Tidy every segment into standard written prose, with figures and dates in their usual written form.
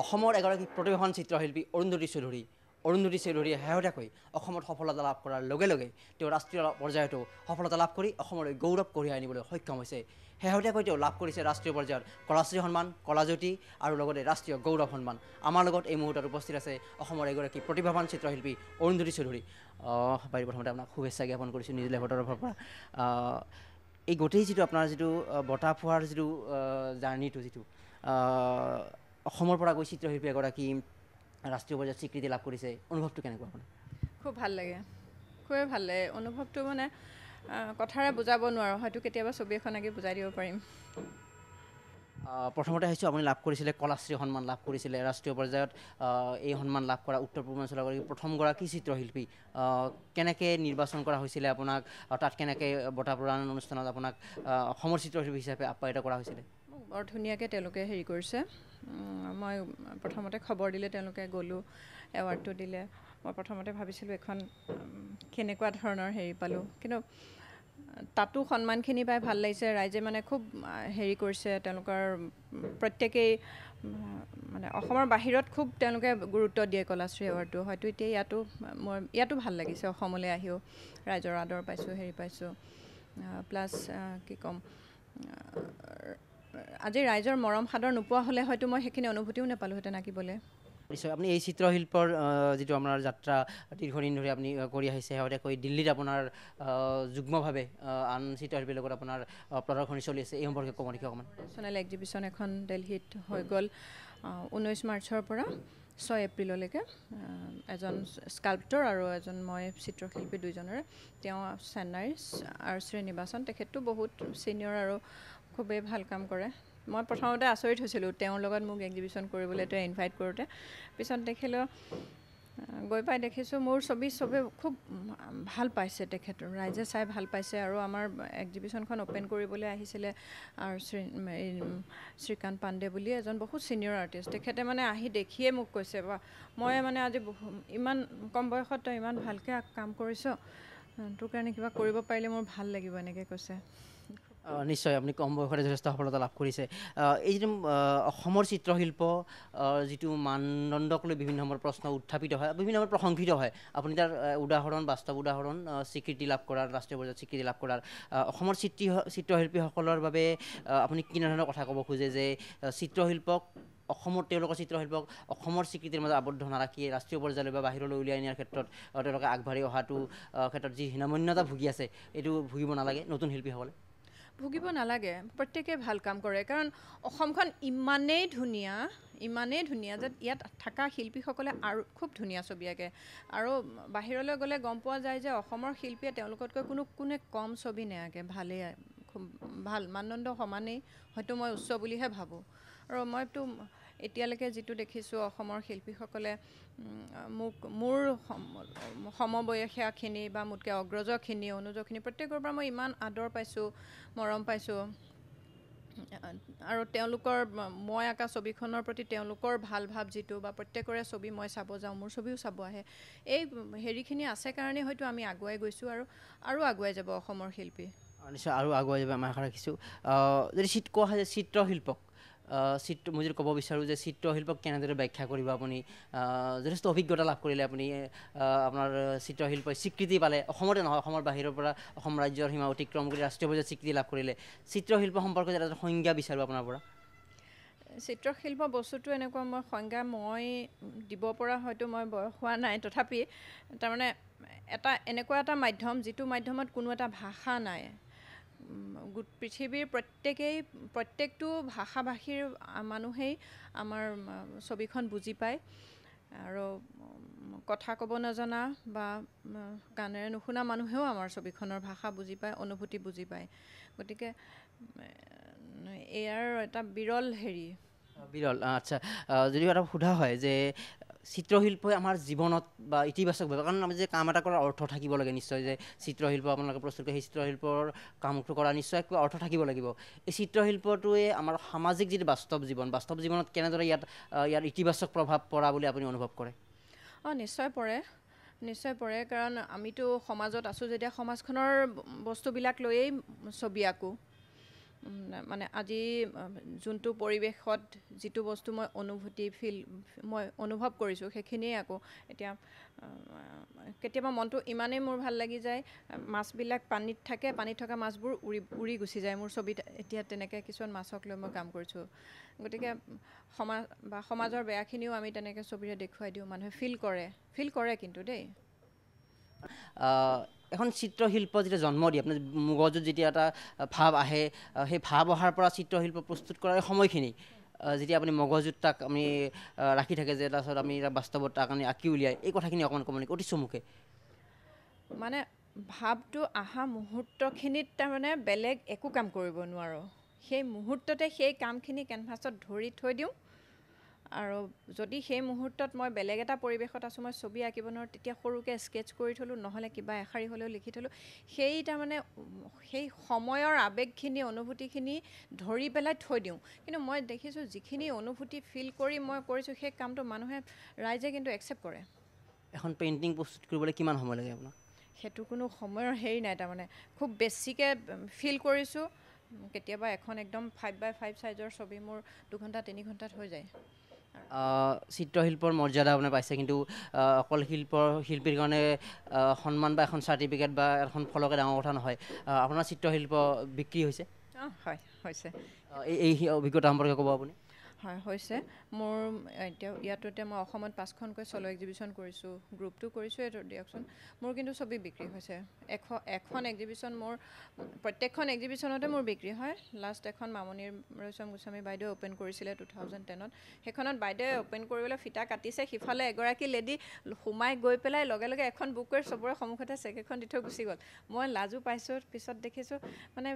অসমৰ এগৰাকী প্ৰতিভাৱান চিত্ৰশিল্পী অৰুন্ধতী চৌধুৰীয়ে শেহতীয়াকৈ অসমত সফলতা লাভ কৰাৰ লগে লগে তেওঁ ৰাষ্ট্ৰীয় পৰ্যায়তো সফলতা লাভ কৰি অসমলৈ গৌৰৱ কঢ়িয়াই আনিবলৈ সক্ষম হৈছে। শেহতীয়াকৈ তেওঁ লাভ কৰিছে ৰাষ্ট্ৰীয় পৰ্যায়ত কলাশ্ৰী সন্মান, কলাজ্যোতি আৰু লগতে ৰাষ্ট্ৰীয় গৌৰৱ সন্মান। আমাৰ লগত এই মুহূৰ্তত উপস্থিত আছে অসমৰ এগৰাকী প্ৰতিভাৱান চিত্ৰশিল্পী অৰুন্ধতী চৌধুৰী। বাইদেউ, প্ৰথমতে আপোনাক শুভেচ্ছা জ্ঞাপন কৰিছোঁ নিউজ লাইভৰ তৰফৰ পৰা। এই গোটেই যিটো আপোনাৰ যিটো বঁটা পোৱাৰ যিটো জাৰ্ণিটো যিটো অসমৰ পৰা গৈ চিত্ৰশিল্পী এগৰাকী ৰাষ্ট্ৰীয় পৰ্যায়ত স্বীকৃতি লাভ কৰিছে, অনুভৱটো কেনেকুৱা আপোনাৰ? খুব ভাল লাগে, খুবেই ভাল লাগে। অনুভৱটো মানে কথাৰে বুজাব নোৱাৰোঁ, হয়তো কেতিয়াবা ছবি এখন আঁকি বুজাই দিব পাৰিম। প্ৰথমতে আহিছোঁ, আপুনি লাভ কৰিছিলে কলাশ্ৰী সন্মান লাভ কৰিছিলে ৰাষ্ট্ৰীয় পৰ্যায়ত। এই সন্মান লাভ কৰা উত্তৰ পূৰ্বাঞ্চলৰ প্ৰথমগৰাকী চিত্ৰশিল্পী। কেনেকৈ নিৰ্বাচন কৰা হৈছিলে আপোনাক, তাত কেনেকৈ বঁটা প্ৰদান অনুষ্ঠানত আপোনাক অসমৰ চিত্ৰশিল্পী হিচাপে আপ্যায়িত কৰা হৈছিলে? বৰ ধুনীয়াকৈ তেওঁলোকে হেৰি কৰিছে। মই প্ৰথমতে খবৰ দিলে তেওঁলোকে গ'লোঁ, এৱাৰ্ডটো দিলে। মই প্ৰথমতে ভাবিছিলোঁ এখন কেনেকুৱা ধৰণৰ হেৰি পালোঁ, কিন্তু তাতো সন্মানখিনি পাই ভাল লাগিছে। ৰাইজে মানে খুব হেৰি কৰিছে, তেওঁলোকৰ প্ৰত্যেকেই মানে অসমৰ বাহিৰত খুব তেওঁলোকে গুৰুত্ব দিয়ে কলাশ্ৰী এৱাৰ্ডটো। হয়তো এতিয়া ইয়াতো ভাল লাগিছে, অসমলৈ আহিও ৰাইজৰ আদৰ পাইছোঁ, হেৰি পাইছোঁ। প্লাছ কি ক'ম, আজি ৰাইজৰ মৰম সাদৰ নোপোৱা হ'লে হয়তো মই সেইখিনি অনুভূতিও নাপালোঁহেঁতেন আঁকিবলৈ। নিশ্চয়। আপুনি এই চিত্ৰশিল্পৰ যিটো আপোনাৰ যাত্ৰা দীৰ্ঘদিন ধৰি আপুনি কৰি আহিছে, শেহতীয়াকৈ দিল্লীত আপোনাৰ যুগ্মভাৱে আন চিত্ৰশিল্পীৰ লগত আপোনাৰ প্ৰদৰ্শনী চলি আছে, এই সম্পৰ্কে ক'ব নেকি অকণমান? নেশ্যনেল এক্সিবিশ্যন এখন দিল্লীত হৈ গ'ল 19 মাৰ্চৰ পৰা 6 এপ্ৰিললৈকে। এজন স্কাল্পটৰ আৰু এজন মই চিত্ৰশিল্পী দুইজনৰে। তেওঁ চেন্নাইৰ আৰু শ্ৰীনিবাসন, তেখেতটো বহুত ছিনিয়ৰ আৰু খুবেই ভাল কাম কৰে। মই প্ৰথমতে আচৰিত হৈছিলোঁ তেওঁৰ লগত মোক এক্সিবিশ্যন কৰিবলৈ তেওঁ ইনভাইট কৰোঁতে। পিছত দেখিলোঁ, গৈ পাই দেখিছোঁ মোৰ ছবি চবে খুব ভাল পাইছে, তেখেতৰ ৰাইজে চাই ভাল পাইছে। আৰু আমাৰ এক্সিবিশ্যনখন অ'পেন কৰিবলৈ আহিছিলে আৰু শ্ৰীকান্ত পাণ্ডে বুলি এজন বহুত ছিনিয়ৰ আৰ্টিষ্ট। তেখেতে মানে আহি দেখিয়ে মোক কৈছে, মই মানে আজি ইমান কম বয়সত তই ইমান ভালকৈ কাম কৰিছ, তোৰ কাৰণে কিবা কৰিব পাৰিলে মোৰ ভাল লাগিব, এনেকৈ কৈছে। নিশ্চয়, আপুনি কম বয়সতে যথেষ্ট সফলতা লাভ কৰিছে। এই যিটো অসমৰ চিত্ৰশিল্প যিটো মানদণ্ডক লৈ বিভিন্ন সময়ত প্ৰশ্ন উত্থাপিত হয়, বিভিন্ন সময়ত প্ৰশংসিত হয়। আপুনি তাৰ উদাহৰণ, বাস্তৱ উদাহৰণ, স্বীকৃতি লাভ কৰাৰ, ৰাষ্ট্ৰীয় পৰ্যায়ত স্বীকৃতি লাভ কৰাৰ। অসমৰ চিত্ৰশিল্পীসকলৰ বাবে আপুনি কেনেধৰণৰ কথা ক'ব খোজে যে চিত্ৰশিল্পক তেওঁলোকৰ চিত্ৰশিল্পক অসমৰ স্বীকৃতিৰ মাজত আবদ্ধ নাৰাখি ৰাষ্ট্ৰীয় পৰ্যায়লৈ বা বাহিৰলৈ উলিয়াই নিয়াৰ ক্ষেত্ৰত তেওঁলোকে আগবাঢ়ি অহাটো ক্ষেত্ৰত যি হীনমন্যতা ভুগি আছে, এইটো ভুগিব নালাগে নতুন শিল্পীসকলে? ভুগিব নালাগে, প্ৰত্যেকেই ভাল কাম কৰে। কাৰণ অসমখন ইমানেই ধুনীয়া যে ইয়াত থকা শিল্পীসকলে আৰু খুব ধুনীয়া ছবি আঁকে। আৰু বাহিৰলৈ গ'লে গম পোৱা যায় যে অসমৰ শিল্পীয়ে তেওঁলোকতকৈ কোনে কম ছবি নাআঁকে, ভালেই, খুব ভাল মানদণ্ড সমানেই, হয়তো মই উচ্চ বুলিহে ভাবোঁ। আৰু মইতো এতিয়ালৈকে যিটো দেখিছোঁ অসমৰ শিল্পীসকলে মোৰ সমবয়সীয়াখিনি বা মোতকৈ অগ্ৰজখিনি, অনুজখিনি প্ৰত্যেকৰ পৰা মই ইমান আদৰ পাইছোঁ, মৰম পাইছোঁ। আৰু তেওঁলোকৰ মই আঁকা ছবিখনৰ প্ৰতি তেওঁলোকৰ ভাল ভাৱ যিটো, বা প্ৰত্যেকৰে ছবি মই চাব যাওঁ, মোৰ ছবিও চাব আহে, এই হেৰিখিনি আছে কাৰণে হয়তো আমি আগুৱাই গৈছোঁ আৰু আগুৱাই যাব অসমৰ শিল্পী। নিশ্চয় আৰু আগুৱাই যাব, আমি আশা ৰাখিছোঁ। যদি কোৱা হয় যে চিত্ৰশিল্পক মই যদি ক'ব বিচাৰোঁ যে চিত্ৰশিল্পক কেনেদৰে ব্যাখ্যা কৰিব আপুনি? যথেষ্ট অভিজ্ঞতা লাভ কৰিলে আপুনি, আপোনাৰ চিত্ৰশিল্পই স্বীকৃতি পালে, অসমতে নহয় অসমৰ বাহিৰৰ পৰা, অসম ৰাজ্যৰ সীমা অতিক্ৰম কৰি ৰাষ্ট্ৰীয় পৰ্যায়ত স্বীকৃতি লাভ কৰিলে। চিত্ৰশিল্প সম্পৰ্কে এটা সংজ্ঞা বিচাৰোঁ আপোনাৰ পৰা। চিত্ৰশিল্প বস্তুটো এনেকুৱা, সংজ্ঞা মই দিব পৰা হয়তো মই বয়স হোৱা নাই, তথাপি তাৰমানে এনেকুৱা এটা মাধ্যম যিটো মাধ্যমত কোনো এটা ভাষা নাই। পৃথিৱীৰ প্ৰত্যেকটো ভাষা ভাষীৰ মানুহেই আমাৰ ছবিখন বুজি পায়। আৰু কথা ক'ব নজনা বা কাণেৰে নুশুনা মানুহেও আমাৰ ছবিখনৰ ভাষা বুজি পায়, অনুভূতি বুজি পায়। গতিকে এয়াৰ এটা বিৰল হেৰি। বিৰল, আচ্ছা। যদি এটা সোধা হয় যে চিত্ৰশিল্পই আমাৰ জীৱনত বা ইতিবাচকভাৱে, কাৰণ আমি যে কাম এটা কৰাৰ অৰ্থ থাকিব লাগে নিশ্চয়, যে চিত্ৰশিল্প আপোনালোকে প্ৰস্তুত কৰি সেই চিত্ৰশিল্পৰ কামটো কৰা নিশ্চয় কিবা অৰ্থ থাকিব লাগিব। এই চিত্ৰশিল্পটোৱে আমাৰ সামাজিক যিটো বাস্তৱ জীৱনত কেনেদৰে ইয়াৰ ইতিবাচক প্ৰভাৱ পৰা বুলি আপুনি অনুভৱ কৰে? নিশ্চয় পৰে, কাৰণ আমিতো সমাজত আছোঁ যেতিয়া সমাজখনৰ বস্তুবিলাক লৈয়েই ছবি আঁকোঁ। মানে আজি যোনটো পৰিৱেশত যিটো বস্তু মই মই অনুভৱ কৰিছোঁ সেইখিনিয়ে আকৌ এতিয়া কেতিয়াবা মনটো ইমানেই মোৰ ভাল লাগি যায় মাছবিলাক পানীত থাকে পানীত থকা মাছবোৰ উৰি গুচি যায় মোৰ ছবিত এতিয়া তেনেকৈ কিছুমান মাছক লৈ মই কাম কৰিছোঁ গতিকে সমাজৰ বেয়াখিনিও আমি তেনেকৈ ছবিৰে দেখুৱাই দিওঁ মানুহে ফিল কৰে কিন্তু দেই এখন চিত্ৰশিল্প যেতিয়া জন্ম দিয়ে আপোনাৰ মগজুত যেতিয়া এটা ভাৱ আহে সেই ভাৱ অহাৰ পৰা চিত্ৰশিল্প প্ৰস্তুত কৰাৰ সময়খিনি যেতিয়া আপুনি মগজুত তাক আমি ৰাখি থাকে যে তাৰপিছত আমি বাস্তৱত তাক আমি আঁকি উলিয়াই এই কথাখিনি অকণমান ক'ব নেকি অতি চমুকে মানে ভাৱটো অহা মুহূৰ্তখিনিত তাৰমানে বেলেগ একো কাম কৰিব নোৱাৰোঁ সেই মুহূৰ্ততে সেই কামখিনি কেনভাছত ধৰি থৈ দিওঁ আৰু যদি সেই মুহূৰ্তত মই বেলেগ এটা পৰিৱেশত আছোঁ মই ছবি আঁকিব নোৱাৰোঁ তেতিয়া সৰুকৈ স্কেটছ কৰি থ'লোঁ নহ'লে কিবা এশাৰী হ'লেও লিখি থ'লোঁ সেই তাৰমানে সেই সময়ৰ আৱেগখিনি অনুভূতিখিনি ধৰি পেলাই থৈ দিওঁ কিন্তু মই দেখিছোঁ যিখিনি অনুভূতি ফিল কৰি মই কৰিছোঁ সেই কামটো মানুহে ৰাইজে কিন্তু একচেপ্ট কৰে এখন পেইণ্টিং প্ৰস্তুত কৰিবলৈ কিমান সময় লাগে আপোনাক সেইটো কোনো সময়ৰ হেৰি নাই তাৰমানে খুব বেছিকৈ ফিল কৰিছোঁ কেতিয়াবা এখন একদম 5x5 চাইজৰ ছবি মোৰ 2 ঘণ্টা 3 ঘণ্টাত হৈ যায় চিত্ৰশিল্পৰ মৰ্যাদা আপুনি পাইছে কিন্তু অকল শিল্পীৰ কাৰণে সন্মান বা এখন চাৰ্টিফিকেট বা এখন ফলকে ডাঙৰ কথা নহয় আপোনাৰ চিত্ৰশিল্প বিক্ৰী হৈছে হয় হৈছে এই অভিজ্ঞতা সম্পৰ্কে ক'ব আপুনি হয় হৈছে মোৰ ইয়াতে মই অসমত 5খনকৈ চলো এক্সিবিশ্যন কৰিছোঁ গ্ৰুপটো কৰিছোঁ এইটো দিয়কচোন মোৰ কিন্তু ছবি বিক্ৰী হৈছে এখন এক্সিবিশ্যন মোৰ প্ৰত্যেকখন এক্সিবিশ্যনতে মোৰ বিক্ৰী হয় লাষ্ট এখন মামণি ৰয়ছম গোস্বামী বাইদেৱে অ'পেন কৰিছিলে 2010ত সেইখনত বাইদেৱে অ'পেন কৰিবলৈ ফিটা কাটিছে সিফালে এগৰাকী লেডি সোমাই গৈ পেলাই লগে লগে এখন বুক কৰি চবৰে সন্মুখতে চেক এখন দি থৈ গুচি গ'ল মই লাজো পাইছোঁ পিছত দেখিছোঁ মানে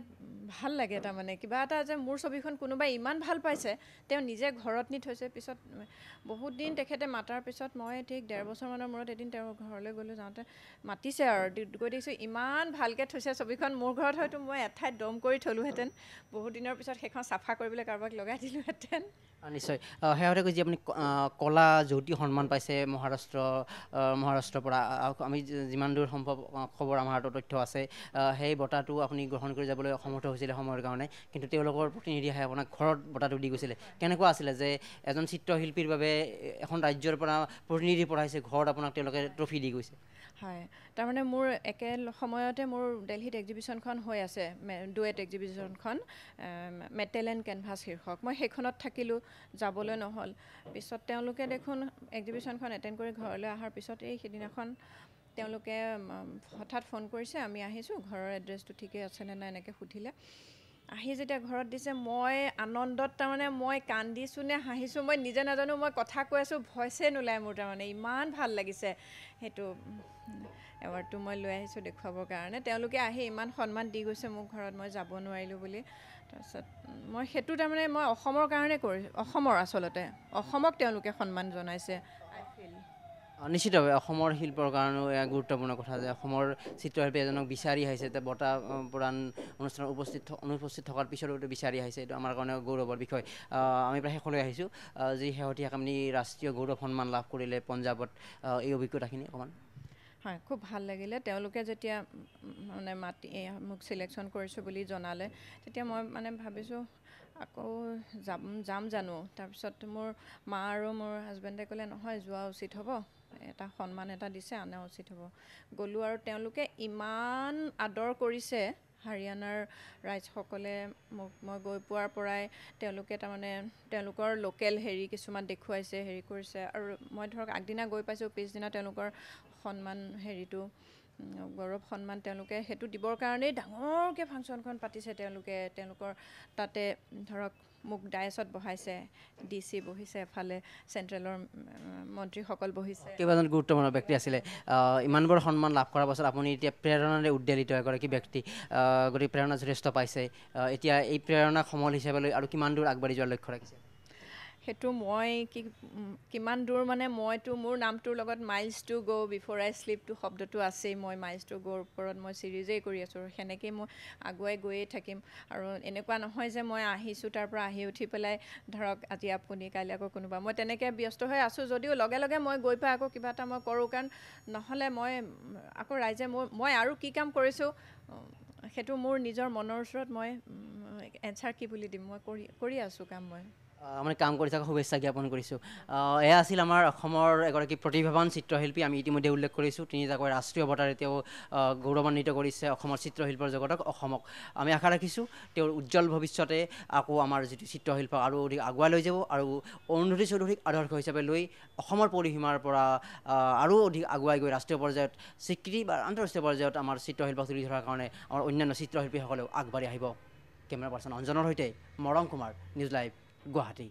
ভাল লাগে তাৰমানে কিবা এটা যে মোৰ ছবিখন কোনোবাই ইমান ভাল পাইছে তেওঁ নিজে ঘৰত নি থৈছে পিছত বহুত দিন তেখেতে মাতাৰ পিছত মই ঠিক 1.5 বছৰমানৰ মূৰত এদিন তেওঁৰ ঘৰলৈ গ'লোঁ যাওঁতে মাতিছে আৰু গৈ দেখিছোঁ ইমান ভালকৈ থৈছে ছবিখন মোৰ ঘৰত হয়তো মই এঠাইত দম কৰি থ'লোহেঁতেন বহুত দিনৰ পিছত সেইখন চাফা কৰিবলৈ কাৰোবাক লগাই দিলোঁহেঁতেন নিশ্চয় শেহতীয়াকৈ যি আপুনি কলা জ্যোতি সন্মান পাইছে মহাৰাষ্ট্ৰৰ পৰা আমি যিমান দূৰ সম্ভৱ খবৰ আমাৰ হাতত তথ্য আছে সেই বঁটাটো আপুনি গ্ৰহণ কৰি যাবলৈ সমৰ্থ হৈছিলে সময়ৰ কাৰণে কিন্তু তেওঁলোকৰ প্ৰতিনিধি আহে আপোনাক ঘৰত বঁটাটো দি গৈছিলে কেনেকুৱা আছিলে যে এজন চিত্ৰশিল্পীৰ বাবে এখন ৰাজ্যৰ পৰা প্ৰতিনিধি পঠাইছে ঘৰত আপোনাক তেওঁলোকে ট্ৰফি দি গৈছে হয় তাৰমানে মোৰ একে সময়তে মোৰ দিল্লীত এক্সিবিশ্যনখন হৈ আছে ডুৱেট এক্সিবিশ্যনখন মেটেল এণ্ড কেনভাছ শীৰ্ষক মই সেইখনত থাকিলোঁ যাবলৈ নহ'ল পিছত তেওঁলোকে দেখোন এক্সিবিশ্যনখন এটেণ্ড কৰি ঘৰলৈ অহাৰ পিছত এই সিদিনাখন তেওঁলোকে হঠাৎ ফোন কৰিছে আমি আহিছোঁ ঘৰৰ এড্ৰেছটো ঠিকেই আছেনে নাই এনেকৈ সুধিলে আহি যেতিয়া ঘৰত দিছে মই আনন্দত তাৰমানে মই কান্দিছোঁ নে হাঁহিছোঁ মই নিজে নাজানো মই কথা কৈ আছোঁ ভইচে নোলায় মোৰ তাৰমানে ইমান ভাল লাগিছে সেইটো এৱাৰ্ডটো মই লৈ আহিছোঁ দেখুৱাবৰ কাৰণে তেওঁলোকে আহি ইমান সন্মান দি গৈছে মোক ঘৰত মই যাব নোৱাৰিলোঁ বুলি তাৰপিছত মই সেইটো তাৰমানে মই অসমৰ কাৰণে অসমৰ আচলতে অসমক তেওঁলোকে সন্মান জনাইছে নিশ্চিতভাৱে অসমৰ শিল্পৰ কাৰণেও এয়া গুৰুত্বপূৰ্ণ কথা যে অসমৰ চিত্ৰশিল্পী এজনক বিচাৰি আহিছে এতিয়া বঁটা প্ৰদান অনুষ্ঠানত অনুপস্থিত থকাৰ পিছতো বিচাৰি আহিছে এইটো আমাৰ কাৰণে গৌৰৱৰ বিষয় আমি প্ৰায় শেষলৈ আহিছোঁ যি শেহতীয়াকৈ আপুনি ৰাষ্ট্ৰীয় গৌৰৱ সন্মান লাভ কৰিলে পঞ্জাৱত এই অভিজ্ঞতাখিনি অকণমান হয় খুব ভাল লাগিলে তেওঁলোকে যেতিয়া মানে মোক চিলেকশ্যন কৰিছোঁ বুলি জনালে তেতিয়া মই মানে ভাবিছোঁ আকৌ যাম জানো তাৰপিছত মোৰ মা আৰু মোৰ হাজবেণ্ডে ক'লে নহয় যোৱা উচিত হ'ব এটা সন্মান এটা দিছে অনা উচিত হ'ব গ'লোঁ আৰু তেওঁলোকে ইমান আদৰ কৰিছে হাৰিয়ানাৰ ৰাইজসকলে মোক মই গৈ পোৱাৰ পৰাই তেওঁলোকে তাৰমানে তেওঁলোকৰ লোকেল হেৰি কিছুমান দেখুৱাইছে হেৰি কৰিছে আৰু মই ধৰক আগদিনা গৈ পাইছোঁ পিছদিনা তেওঁলোকৰ সন্মান হেৰিটো গৌৰৱ সন্মান তেওঁলোকে সেইটো দিবৰ কাৰণেই ডাঙৰকৈ ফাংচনখন পাতিছে তেওঁলোকৰ তাতে ধৰক মোক ডায়েছত বহাইছে DC বহিছে এফালে চেণ্ট্ৰেলৰ মন্ত্ৰীসকল বহিছে কেইবাজন গুৰুত্বপূৰ্ণ ব্যক্তি আছিলে ইমানবোৰ সন্মান লাভ কৰাৰ পাছত আপুনি এতিয়া প্ৰেৰণাৰে উদ্বেলিত এগৰাকী ব্যক্তি গতিকে প্ৰেৰণা যথেষ্ট পাইছে এতিয়া এই প্ৰেৰণাক সমল হিচাপে লৈ আৰু কিমান দূৰ আগবাঢ়ি যোৱাৰ লক্ষ্য ৰাখিছে সেইটো মই কিমান দূৰ মানে মইতো মোৰ নামটোৰ লগত মাইলছ টু গ' বিফ'ৰ আই শ্লিপটো শব্দটো আছেই মই মাইলছ টু গ'ৰ ওপৰত মই চিৰিজেই কৰি আছোঁ সেনেকৈয়ে মই আগুৱাই গৈয়ে থাকিম আৰু এনেকুৱা নহয় যে মই আহিছোঁ তাৰ পৰা আহি উঠি পেলাই ধৰক আজি আপুনি কাইলৈ আকৌ কোনোবা মই তেনেকৈ ব্যস্ত হৈ আছোঁ যদিও লগে লগে মই গৈ পাই আকৌ কিবা এটা মই কৰোঁ কাৰণ নহ'লে মই আকৌ ৰাইজে মই আৰু কি কাম কৰিছোঁ সেইটো মোৰ নিজৰ মনৰ ওচৰত মই এনচাৰ কি বুলি দিম মই কৰি আছোঁ কাম মই মানে কাম কৰি থকা শুভেচ্ছা জ্ঞাপন কৰিছোঁ এয়া আছিল আমাৰ অসমৰ এগৰাকী প্ৰতিভাৱান চিত্ৰশিল্পী আমি ইতিমধ্যে উল্লেখ কৰিছোঁ তিনিটাকৈ ৰাষ্ট্ৰীয় বঁটাৰে তেওঁ গৌৰৱান্বিত কৰিছে অসমৰ চিত্ৰশিল্পৰ জগতক অসমক আমি আশা ৰাখিছোঁ তেওঁৰ উজ্জ্বল ভৱিষ্যতে আকৌ আমাৰ যিটো চিত্ৰশিল্প আৰু অধিক আগুৱাই লৈ যাব আৰু অৰুন্ধতী চৌধুৰীক আদৰ্শ হিচাপে লৈ অসমৰ পৰিসীমাৰ পৰা আৰু অধিক আগুৱাই গৈ ৰাষ্ট্ৰীয় পৰ্যায়ত স্বীকৃতি বা আন্তঃৰাষ্ট্ৰীয় পৰ্যায়ত আমাৰ চিত্ৰশিল্পক তুলি ধৰাৰ কাৰণে আমাৰ অন্যান্য চিত্ৰশিল্পীসকলেও আগবাঢ়ি আহিব কেমেৰা পাৰ্চন অঞ্জনৰ সৈতে মৰং কুমাৰ নিউজ লাইভ গুৱাহাটী